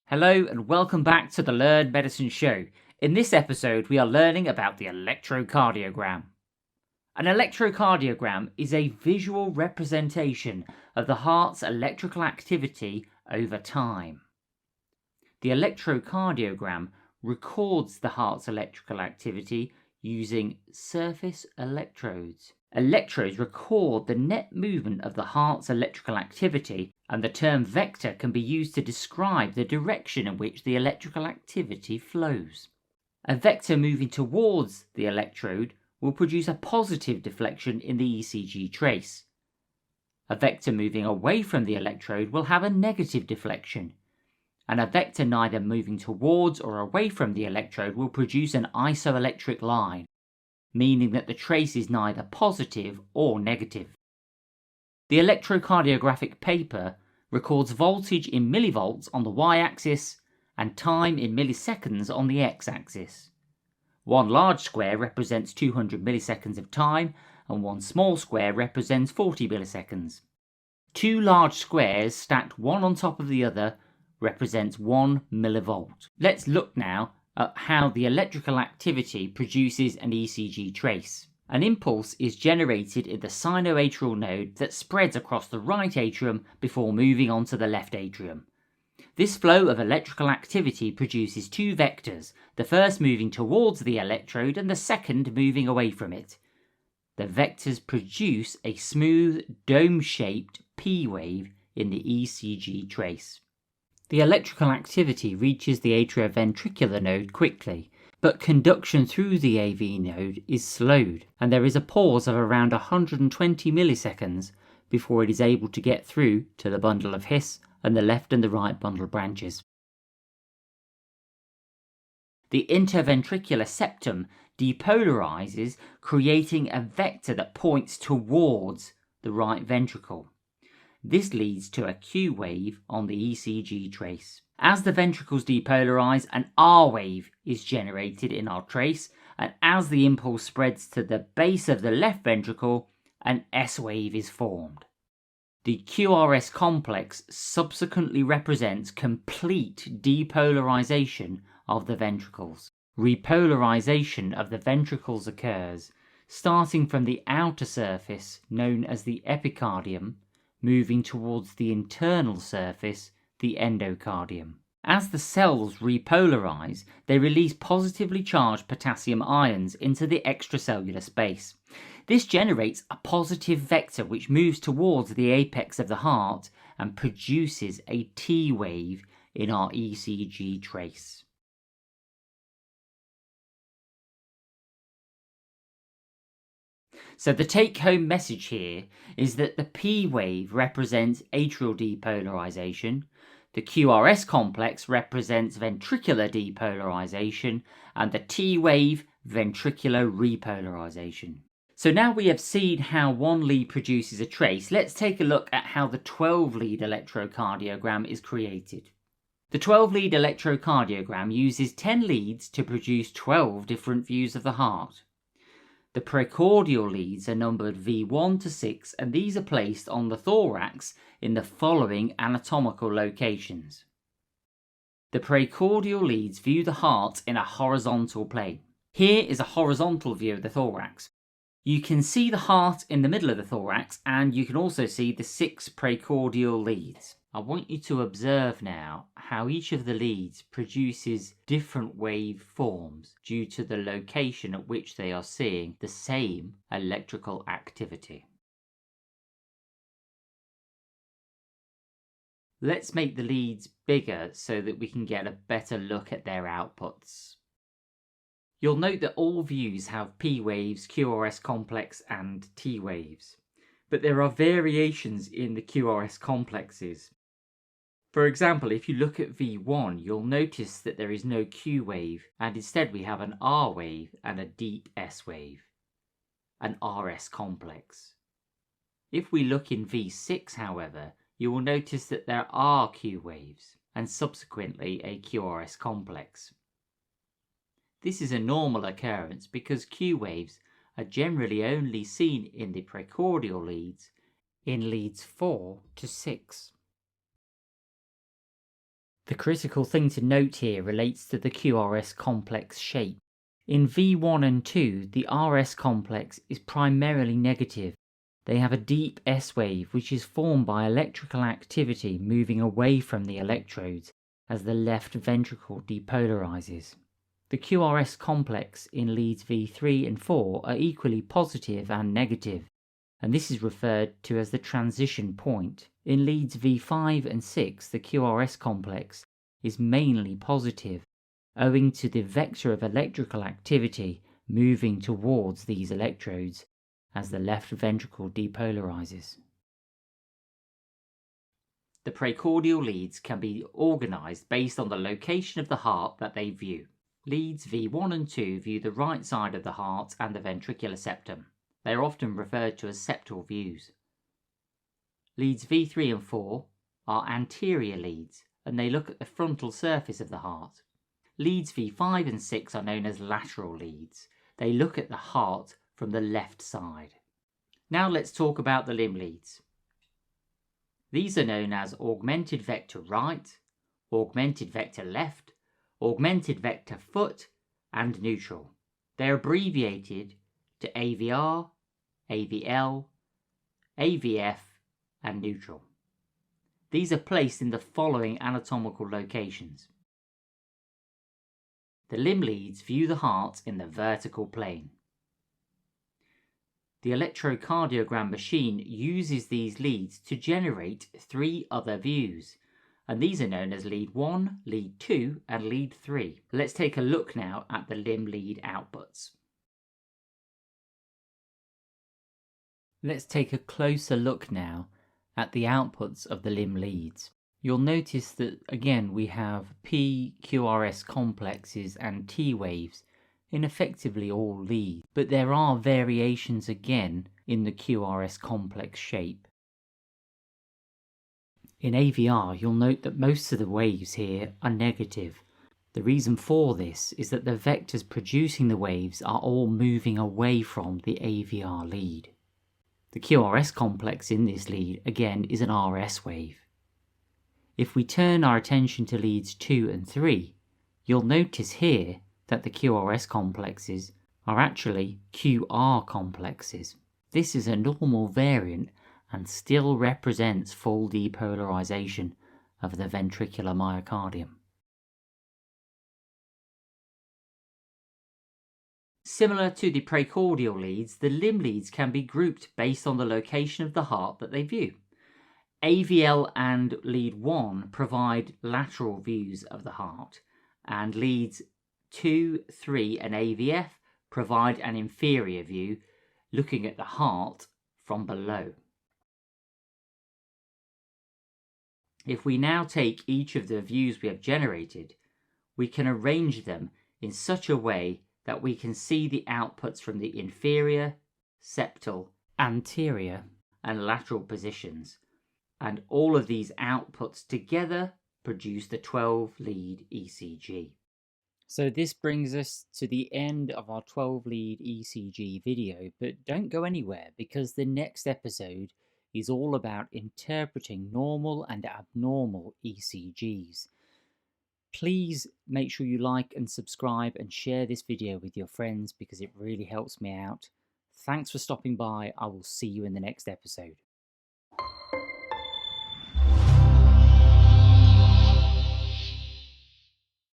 Hello and welcome back to the Learn Medicine Show. In this episode, we are learning about the electrocardiogram. An electrocardiogram is a visual representation of the heart's electrical activity over time. The electrocardiogram records the heart's electrical activity using surface electrodes. Electrodes record the net movement of the heart's electrical activity, and the term vector can be used to describe the direction in which the electrical activity flows. A vector moving towards the electrode will produce a positive deflection in the ECG trace. A vector moving away from the electrode will have a negative deflection, and a vector neither moving towards or away from the electrode will produce an isoelectric line, meaning that the trace is neither positive or negative. The electrocardiographic paper records voltage in millivolts on the y-axis and time in milliseconds on the x-axis. One large square represents 200 milliseconds of time, and one small square represents 40 milliseconds. Two large squares stacked one on top of the other represents 1 millivolt. Let's look now at how the electrical activity produces an ECG trace. An impulse is generated in the sinoatrial node that spreads across the right atrium before moving on to the left atrium. This flow of electrical activity produces two vectors, the first moving towards the electrode and the second moving away from it. The vectors produce a smooth, dome-shaped P wave in the ECG trace. The electrical activity reaches the atrioventricular node quickly, but conduction through the AV node is slowed, and there is a pause of around 120 milliseconds before it is able to get through to the bundle of His and the left and the right bundle branches. The interventricular septum depolarizes, creating a vector that points towards the right ventricle. This leads to a Q wave on the ECG trace. As the ventricles depolarize, an R wave is generated in our trace, and as the impulse spreads to the base of the left ventricle, an S wave is formed. The QRS complex subsequently represents complete depolarization of the ventricles. Repolarization of the ventricles occurs, starting from the outer surface known as the epicardium, moving towards the internal surface, the endocardium. As the cells repolarize, they release positively charged potassium ions into the extracellular space. This generates a positive vector which moves towards the apex of the heart and produces a T wave in our ECG trace. So the take-home message here is that the P wave represents atrial depolarization, the QRS complex represents ventricular depolarization, and the T wave ventricular repolarization. So now we have seen how one lead produces a trace, let's take a look at how the 12-lead electrocardiogram is created. The 12-lead electrocardiogram uses 10 leads to produce 12 different views of the heart. The precordial leads are numbered V1 to 6, and these are placed on the thorax in the following anatomical locations. The precordial leads view the heart in a horizontal plane. Here is a horizontal view of the thorax. You can see the heart in the middle of the thorax, and you can also see the 6 precordial leads. I want you to observe now how each of the leads produces different wave forms due to the location at which they are seeing the same electrical activity. Let's make the leads bigger so that we can get a better look at their outputs. You'll note that all views have P waves, QRS complex, and T waves, but there are variations in the QRS complexes. For example, if you look at V1, you'll notice that there is no Q wave, and instead we have an R wave and a deep S wave, an RS complex. If we look in V6, however, you will notice that there are Q waves, and subsequently a QRS complex. This is a normal occurrence because Q waves are generally only seen in the precordial leads in leads 4 to 6. The critical thing to note here relates to the QRS complex shape. In V1 and 2, the RS complex is primarily negative. They have a deep S wave which is formed by electrical activity moving away from the electrodes as the left ventricle depolarizes. The QRS complex in leads V3 and 4 are equally positive and negative, and this is referred to as the transition point. In leads V5 and 6, the QRS complex is mainly positive, owing to the vector of electrical activity moving towards these electrodes as the left ventricle depolarizes. The precordial leads can be organized based on the location of the heart that they view. Leads V1 and 2 view the right side of the heart and the ventricular septum. They are often referred to as septal views. Leads V3 and 4 are anterior leads, and they look at the frontal surface of the heart. Leads V5 and 6 are known as lateral leads. They look at the heart from the left side. Now let's talk about the limb leads. These are known as augmented vector right, augmented vector left, augmented vector foot, and neutral. They are abbreviated to AVR, AVL, AVF, and neutral. These are placed in the following anatomical locations. The limb leads view the heart in the vertical plane. The electrocardiogram machine uses these leads to generate 3 other views, and these are known as lead 1, lead 2, and lead 3. Let's take a look now at the limb lead outputs. Let's take a closer look now at the outputs of the limb leads. You'll notice that again we have P, QRS complexes and T waves in effectively all leads, but there are variations again in the QRS complex shape. In AVR, you'll note that most of the waves here are negative. The reason for this is that the vectors producing the waves are all moving away from the AVR lead. The QRS complex in this lead, again, is an RS wave. If we turn our attention to leads 2 and 3, you'll notice here that the QRS complexes are actually QR complexes. This is a normal variant and still represents full depolarization of the ventricular myocardium. Similar to the precordial leads, the limb leads can be grouped based on the location of the heart that they view. AVL and lead 1 provide lateral views of the heart, and leads 2, 3 and AVF provide an inferior view looking at the heart from below. If we now take each of the views we have generated, we can arrange them in such a way that we can see the outputs from the inferior, septal, anterior and lateral positions, and all of these outputs together produce the 12-lead ECG. So this brings us to the end of our 12-lead ECG video, but don't go anywhere because the next episode is all about interpreting normal and abnormal ECGs. Please make sure you like and subscribe and share this video with your friends because it really helps me out. Thanks for stopping by. I will see you in the next episode.